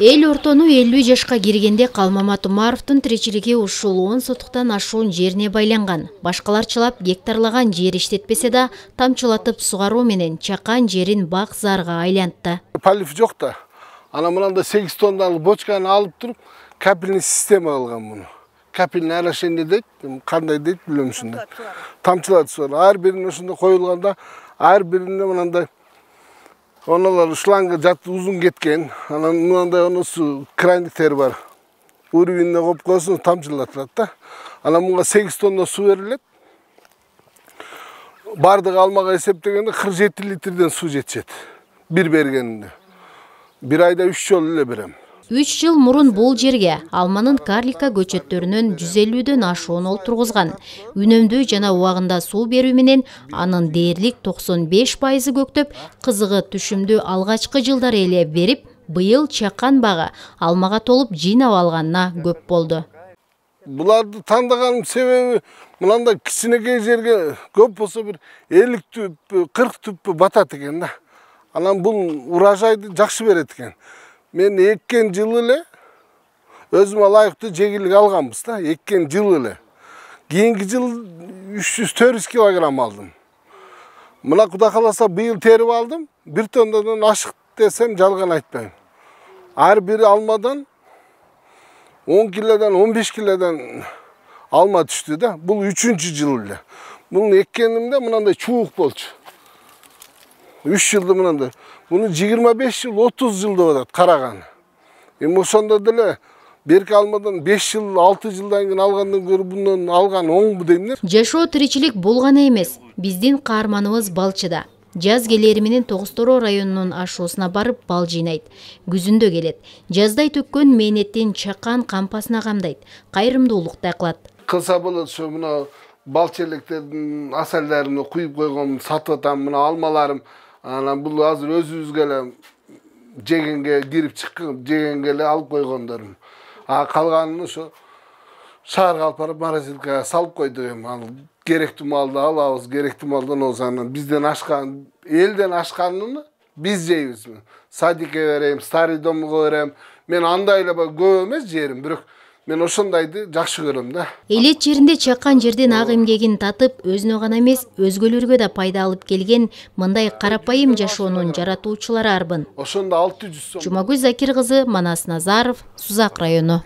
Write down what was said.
Эл ортону 50 жашка киргенде Калмамат Умаровдун тиричилиги ушул 10 сотуктан ашуун жерине байланган. Башкаларчылап гектарлаган жер иштетпесе да, тамчылатып сугаруу менен чакан жерин бак зарга айлантты. Полив жок да. Ана мынандай 8 тонналык бочканы алып туруп, капельный система алган муну. Капельный орошение дейт, кандай дейт билем ушундай. Тамчылатып сугаруу. Ар бирин ушундай коюлганда, ар бирине мынандай оналар шланга жат узун кеткен. Анан мынандай онусу крандиктер бар. Уровеньне коюп койсоң тамчылатат да. Анан мунга 8 тонна суу берилет. Бардык алмага эсептегенде 47 литрден суу жетишет. Бир бергенинде. Bir ayda 3 жолу эле берем. 3 жыл мурун бул жерге алманын карлика көчөттөрүнөн 150дөн ашуун олтургузган. Үнөмдүү жана убагында суу берүү менен анын дээрлик 95% көктөп, кызыгы түшүмдүү алгачкы жылдары эле берип, быйыл чакан бага алмага толуп жыйнап алганына көп болду. Буларды тандаган себеби мынандай кичинекей жерге көп болсо бир 50 түп, 40 түп батат экен да. Анан бул урожайды жакшы берет экен. Мен эккен жылы эле өзүмө ылайыктуу жегилик алганбыз да, эккен жылы эле. Кийинки жыл 300-400 килограмм алдым. Мына Кудай кааласа быйыл терип алдым. 1 тоннадан ашык десем жалган айтпайм. Ар бир алмадан 10 килодан 15 килодан алма түштү да. Бул 3-чү жыл эле. Бул эккенимде мынандай чуук болчу. 3 жылды мынандай. Bunu 25 yıl, 30 yılda odat karagан. Ошондо деле берки алмадан 5 yıl, 6 жылдан кийин алгандан көрө bundan алган оңбу деймдер. Жашоо тиричилик болгону эмес. Биздин каарманыбыз балчыда. Жаз келери менен Тогустороо районунун ашуусуна барып бал жыйнайт. Күзүндө келет. Жаздай төккөн мээнеттин чакан кампасына камдайт. Кайрымдуулуктай кылат. Кылса болот ошо мына балчелектердин асалдарын куюп койгон, сатып атам, мына алмаларым. Анан бул азыр өзүбүзгө эле жегенге кирип чыккан, жегенге эле алып койгондорум. Калганын ошо шаарга алып барып морозилкага салып койдук эми. Ал керектүү малды алабыз, керектүү малдан озанын бизден ашкан, элден ашканын биз жейбиз. Садикке берем, старый домго берем. Мен андай эле көп эмес жерим, бирок мен ошондайды жакшы көрөм да. Элет жеринде чакан жердин ак эмгегин татып, өзүнө гана эмес, өзгөлөргө да пайда алып келген мындай карапайым жашоонун жаратуучулары арбын. Ошондо 600 сом. Жумагүл Закир кызы, Манас Назаров, Сузак району.